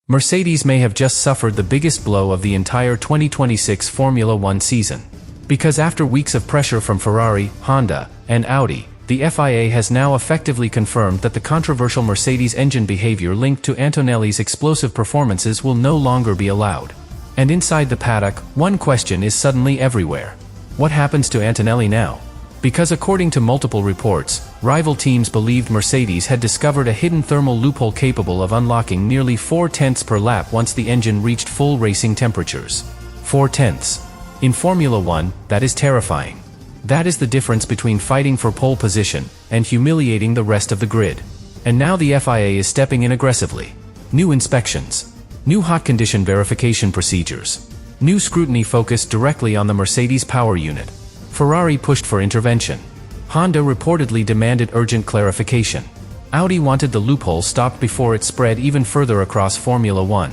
Mercedes may have just suffered the biggest blow of the entire 2026 Formula One season. Because after weeks of pressure from Ferrari, Honda, and Audi, the FIA has now effectively confirmed that the controversial Mercedes engine behavior linked to Antonelli's explosive performances will no longer be allowed. And inside the paddock, one question is suddenly everywhere. What happens to Antonelli now? Because according to multiple reports, rival teams believed Mercedes had discovered a hidden thermal loophole capable of unlocking nearly 4/10 per lap once the engine reached full racing temperatures. 4/10. In Formula One, that is terrifying. That is the difference between fighting for pole position and humiliating the rest of the grid. And now the FIA is stepping in aggressively. New inspections. New hot condition verification procedures. New scrutiny focused directly on the Mercedes power unit. Ferrari pushed for intervention. Honda reportedly demanded urgent clarification. Audi wanted the loophole stopped before it spread even further across Formula One.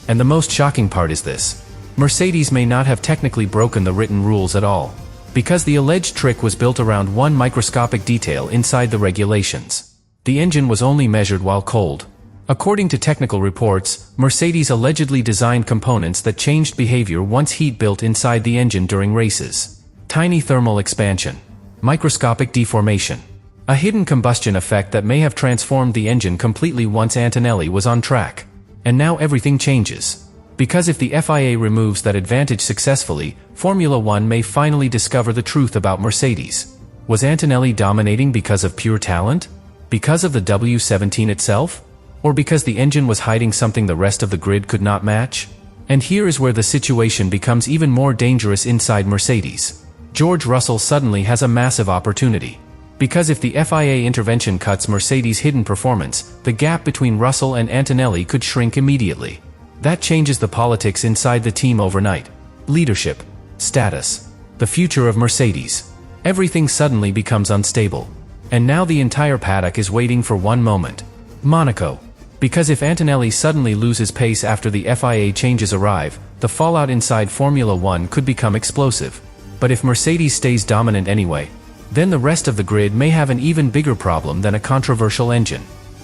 And the most shocking part is this. Mercedes may not have technically broken the written rules at all. Because the alleged trick was built around one microscopic detail inside the regulations. The engine was only measured while cold. According to technical reports, Mercedes allegedly designed components that changed behavior once heat built inside the engine during races. Tiny thermal expansion. Microscopic deformation. A hidden combustion effect that may have transformed the engine completely once Antonelli was on track. And now everything changes. Because if the FIA removes that advantage successfully, Formula One may finally discover the truth about Mercedes. Was Antonelli dominating because of pure talent? Because of the W17 itself? Or because the engine was hiding something the rest of the grid could not match? And here is where the situation becomes even more dangerous inside Mercedes. George Russell suddenly has a massive opportunity. Because if the FIA intervention cuts Mercedes' hidden performance, the gap between Russell and Antonelli could shrink immediately. That changes the politics inside the team overnight. Leadership, status, the future of Mercedes. Everything suddenly becomes unstable. And now the entire paddock is waiting for one moment. Monaco. Because if Antonelli suddenly loses pace after the FIA changes arrive, the fallout inside Formula One could become explosive. But if Mercedes stays dominant anyway, then the rest of the grid may have an even bigger problem than a controversial engine.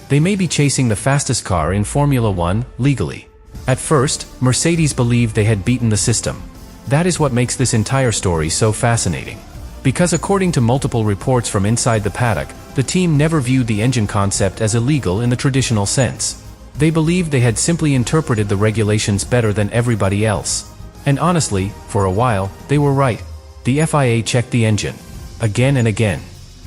They may be chasing the fastest car in Formula One, legally. At first, Mercedes believed they had beaten the system. That is what makes this entire story so fascinating. Because according to multiple reports from inside the paddock, the team never viewed the engine concept as illegal in the traditional sense. They believed they had simply interpreted the regulations better than everybody else. And honestly, for a while, they were right. The FIA checked the engine. Again and again.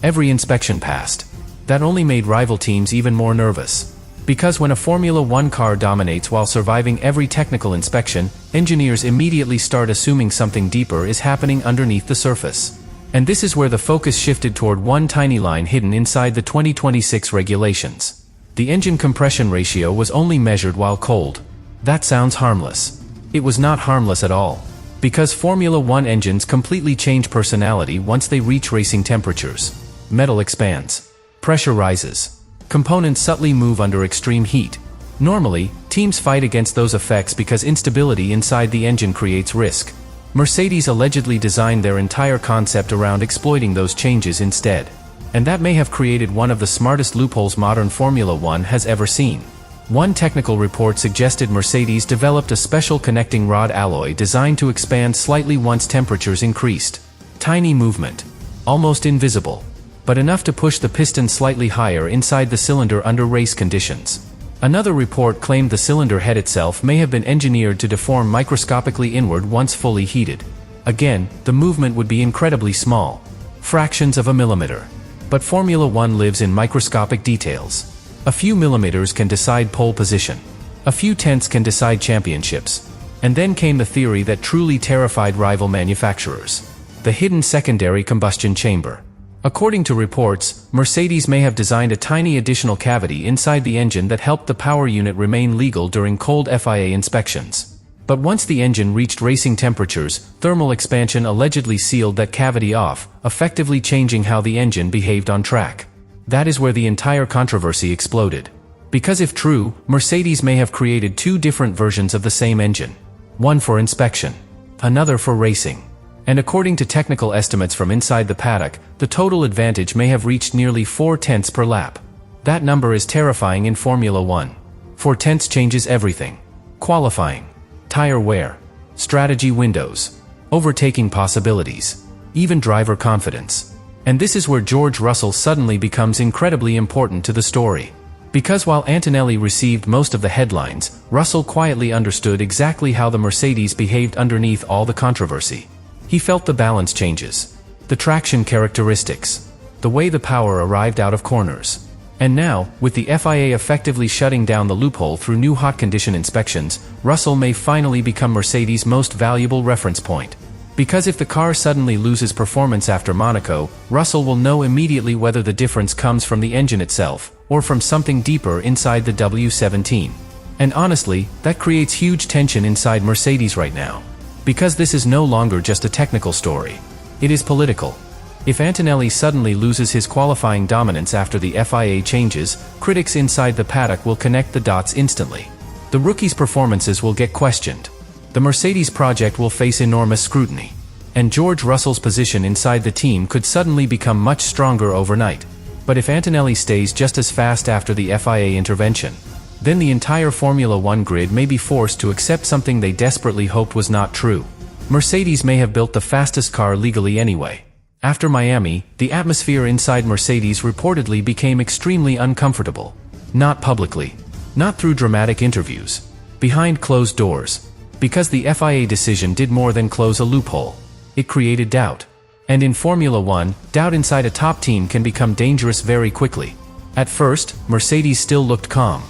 Every inspection passed. That only made rival teams even more nervous. Because when a Formula One car dominates while surviving every technical inspection, engineers immediately start assuming something deeper is happening underneath the surface. And this is where the focus shifted toward one tiny line hidden inside the 2026 regulations. The engine compression ratio was only measured while cold. That sounds harmless. It was not harmless at all. Because Formula One engines completely change personality once they reach racing temperatures. Metal expands. Pressure rises. Components subtly move under extreme heat. Normally, teams fight against those effects because instability inside the engine creates risk. Mercedes allegedly designed their entire concept around exploiting those changes instead. And that may have created one of the smartest loopholes modern Formula One has ever seen. One technical report suggested Mercedes developed a special connecting rod alloy designed to expand slightly once temperatures increased. Tiny movement. Almost invisible. But enough to push the piston slightly higher inside the cylinder under race conditions. Another report claimed the cylinder head itself may have been engineered to deform microscopically inward once fully heated. Again, the movement would be incredibly small. Fractions of a millimeter. But Formula One lives in microscopic details. A few millimeters can decide pole position. A few tenths can decide championships. And then came the theory that truly terrified rival manufacturers. The hidden secondary combustion chamber. According to reports, Mercedes may have designed a tiny additional cavity inside the engine that helped the power unit remain legal during cold FIA inspections. But once the engine reached racing temperatures, thermal expansion allegedly sealed that cavity off, effectively changing how the engine behaved on track. That is where the entire controversy exploded. Because if true, Mercedes may have created two different versions of the same engine. One for inspection. Another for racing. And according to technical estimates from inside the paddock, the total advantage may have reached nearly 4/10 per lap. That number is terrifying in Formula One. 4/10 changes everything. qualifying, tire wear, strategy windows, overtaking possibilities, even driver confidence. And this is where George Russell suddenly becomes incredibly important to the story. Because while Antonelli received most of the headlines, Russell quietly understood exactly how the Mercedes behaved underneath all the controversy. He felt the balance changes, the traction characteristics, the way the power arrived out of corners. And now, with the FIA effectively shutting down the loophole through new hot condition inspections, Russell may finally become Mercedes' most valuable reference point. Because if the car suddenly loses performance after Monaco, Russell will know immediately whether the difference comes from the engine itself, or from something deeper inside the W17. And honestly, that creates huge tension inside Mercedes right now. Because this is no longer just a technical story. It is political. If Antonelli suddenly loses his qualifying dominance after the FIA changes, critics inside the paddock will connect the dots instantly. The rookie's performances will get questioned. The Mercedes project will face enormous scrutiny. And George Russell's position inside the team could suddenly become much stronger overnight. But if Antonelli stays just as fast after the FIA intervention, then the entire Formula One grid may be forced to accept something they desperately hoped was not true. Mercedes may have built the fastest car legally anyway. After Miami, the atmosphere inside Mercedes reportedly became extremely uncomfortable. Not publicly. Not through dramatic interviews. Behind closed doors. Because the FIA decision did more than close a loophole. It created doubt. And in Formula One, doubt inside a top team can become dangerous very quickly. At first, Mercedes still looked calm.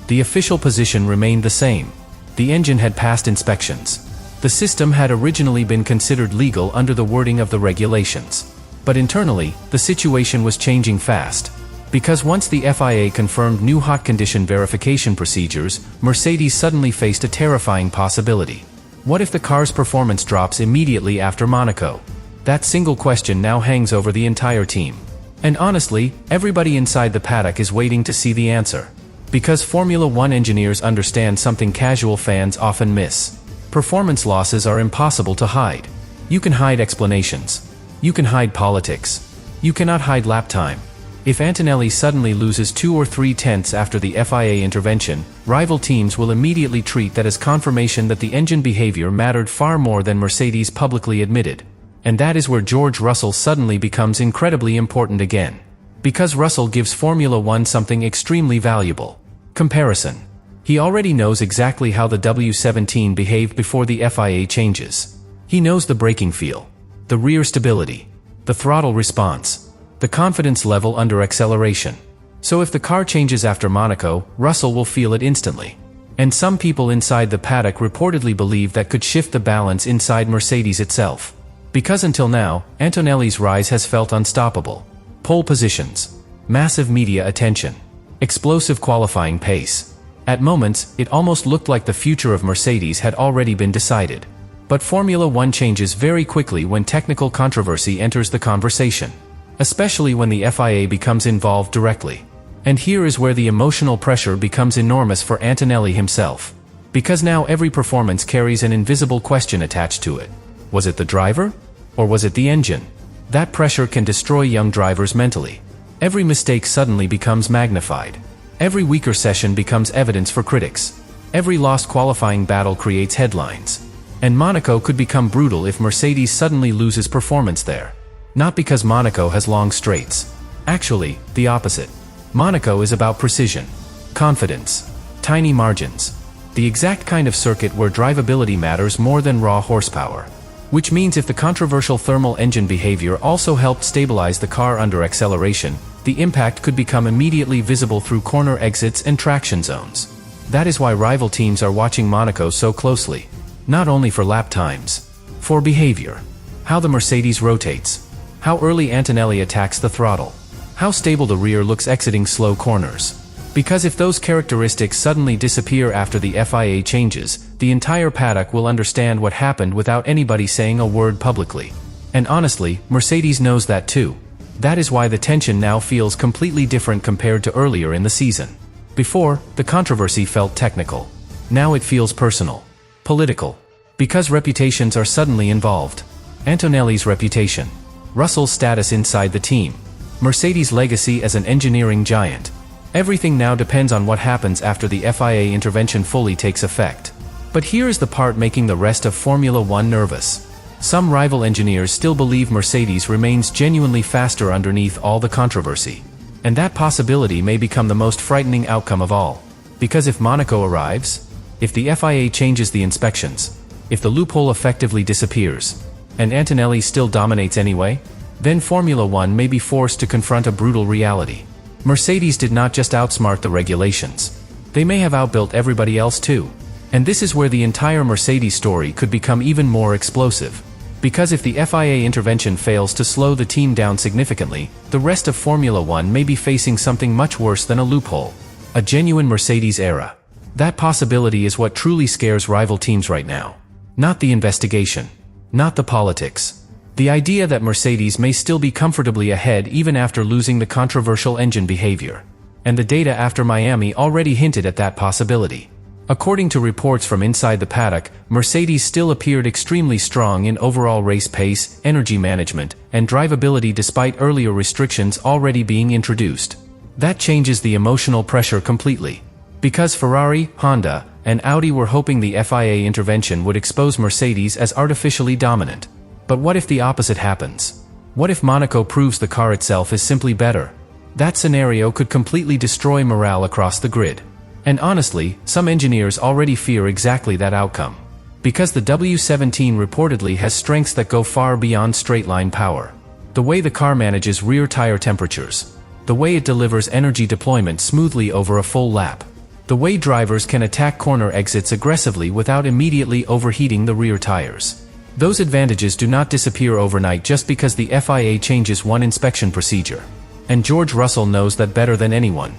The official position remained the same. The engine had passed inspections. The system had originally been considered legal under the wording of the regulations. But internally, the situation was changing fast. Because once the FIA confirmed new hot condition verification procedures, Mercedes suddenly faced a terrifying possibility. What if the car's performance drops immediately after Monaco? That single question now hangs over the entire team. And honestly, everybody inside the paddock is waiting to see the answer. Because Formula One engineers understand something casual fans often miss. Performance losses are impossible to hide. You can hide explanations. You can hide politics. You cannot hide lap time. If Antonelli suddenly loses 2 or 3 tenths after the FIA intervention, rival teams will immediately treat that as confirmation that the engine behavior mattered far more than Mercedes publicly admitted. And that is where George Russell suddenly becomes incredibly important again. Because Russell gives Formula One something extremely valuable. Comparison. He already knows exactly how the W17 behaved before the FIA changes. He knows the braking feel, the rear stability, the throttle response, the confidence level under acceleration. So if the car changes after Monaco, Russell will feel it instantly. And some people inside the paddock reportedly believe that could shift the balance inside Mercedes itself. Because until now, Antonelli's rise has felt unstoppable. Pole positions, massive media attention, explosive qualifying pace. At moments, it almost looked like the future of Mercedes had already been decided. But Formula One changes very quickly when technical controversy enters the conversation. Especially when the FIA becomes involved directly. And here is where the emotional pressure becomes enormous for Antonelli himself. Because now every performance carries an invisible question attached to it. Was it the driver? Or was it the engine? That pressure can destroy young drivers mentally. Every mistake suddenly becomes magnified. Every weaker session becomes evidence for critics. Every lost qualifying battle creates headlines. And Monaco could become brutal if Mercedes suddenly loses performance there. Not because Monaco has long straights. Actually, the opposite. Monaco is about precision, confidence, tiny margins. The exact kind of circuit where drivability matters more than raw horsepower. Which means if the controversial thermal engine behavior also helped stabilize the car under acceleration, the impact could become immediately visible through corner exits and traction zones. That is why rival teams are watching Monaco so closely. Not only for lap times. For behavior. How the Mercedes rotates. How early Antonelli attacks the throttle. How stable the rear looks exiting slow corners. Because if those characteristics suddenly disappear after the FIA changes, the entire paddock will understand what happened without anybody saying a word publicly. And honestly, Mercedes knows that too. That is why the tension now feels completely different compared to earlier in the season. Before, the controversy felt technical. Now it feels personal. Political. Because reputations are suddenly involved. Antonelli's reputation. Russell's status inside the team. Mercedes' legacy as an engineering giant. Everything now depends on what happens after the FIA intervention fully takes effect. But here is the part making the rest of Formula One nervous. Some rival engineers still believe Mercedes remains genuinely faster underneath all the controversy. And that possibility may become the most frightening outcome of all. Because if Monaco arrives, if the FIA changes the inspections, if the loophole effectively disappears, and Antonelli still dominates anyway, then Formula One may be forced to confront a brutal reality. Mercedes did not just outsmart the regulations. They may have outbuilt everybody else too. And this is where the entire Mercedes story could become even more explosive. Because if the FIA intervention fails to slow the team down significantly, the rest of Formula One may be facing something much worse than a loophole. A genuine Mercedes era. That possibility is what truly scares rival teams right now. Not the investigation. Not the politics. The idea that Mercedes may still be comfortably ahead even after losing the controversial engine behavior. And the data after Miami already hinted at that possibility. According to reports from inside the paddock, Mercedes still appeared extremely strong in overall race pace, energy management, and drivability despite earlier restrictions already being introduced. That changes the emotional pressure completely. Because Ferrari, Honda, and Audi were hoping the FIA intervention would expose Mercedes as artificially dominant. But what if the opposite happens? What if Monaco proves the car itself is simply better? That scenario could completely destroy morale across the grid. And honestly, some engineers already fear exactly that outcome. Because the W17 reportedly has strengths that go far beyond straight-line power. The way the car manages rear tire temperatures. The way it delivers energy deployment smoothly over a full lap. The way drivers can attack corner exits aggressively without immediately overheating the rear tires. Those advantages do not disappear overnight just because the FIA changes one inspection procedure. And George Russell knows that better than anyone.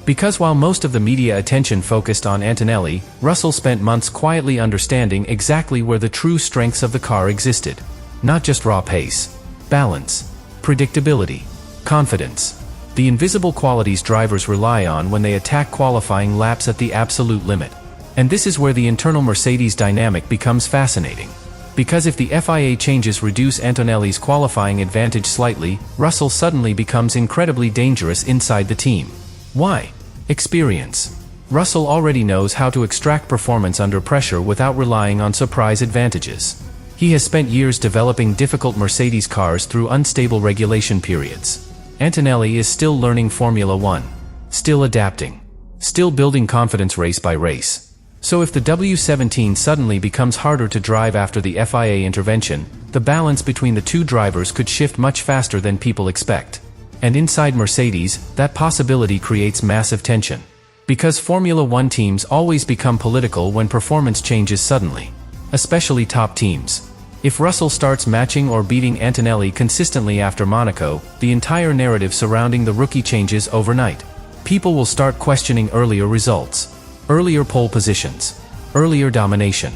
Because while most of the media attention focused on Antonelli, Russell spent months quietly understanding exactly where the true strengths of the car existed. Not just raw pace, balance, predictability, confidence. The invisible qualities drivers rely on when they attack qualifying laps at the absolute limit. And this is where the internal Mercedes dynamic becomes fascinating. Because if the FIA changes reduce Antonelli's qualifying advantage slightly, Russell suddenly becomes incredibly dangerous inside the team. Why? Experience. Russell already knows how to extract performance under pressure without relying on surprise advantages. He has spent years developing difficult Mercedes cars through unstable regulation periods. Antonelli is still learning Formula One. Still adapting. Still building confidence race by race. So if the W17 suddenly becomes harder to drive after the FIA intervention, the balance between the two drivers could shift much faster than people expect. And inside Mercedes, that possibility creates massive tension. Because Formula One teams always become political when performance changes suddenly. Especially top teams. If Russell starts matching or beating Antonelli consistently after Monaco, the entire narrative surrounding the rookie changes overnight. People will start questioning earlier results. Earlier pole positions. Earlier domination.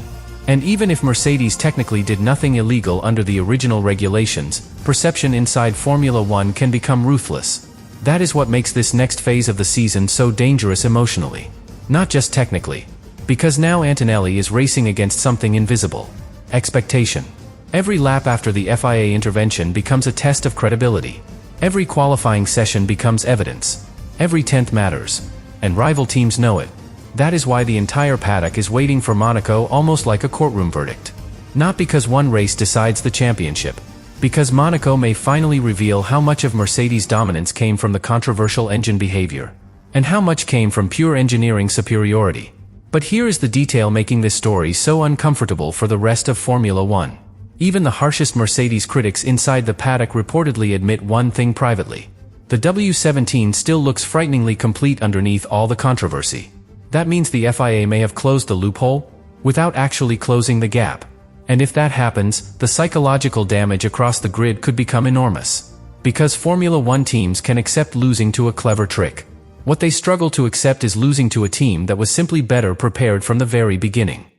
And even if Mercedes technically did nothing illegal under the original regulations, perception inside Formula One can become ruthless. That is what makes this next phase of the season so dangerous emotionally. Not just technically. Because now Antonelli is racing against something invisible. Expectation. Every lap after the FIA intervention becomes a test of credibility. Every qualifying session becomes evidence. Every tenth matters. And rival teams know it. That is why the entire paddock is waiting for Monaco almost like a courtroom verdict. Not because one race decides the championship. Because Monaco may finally reveal how much of Mercedes' dominance came from the controversial engine behavior. And how much came from pure engineering superiority. But here is the detail making this story so uncomfortable for the rest of Formula One. Even the harshest Mercedes critics inside the paddock reportedly admit one thing privately. The W17 still looks frighteningly complete underneath all the controversy. That means the FIA may have closed the loophole, without actually closing the gap. And if that happens, the psychological damage across the grid could become enormous. Because Formula One teams can accept losing to a clever trick. What they struggle to accept is losing to a team that was simply better prepared from the very beginning.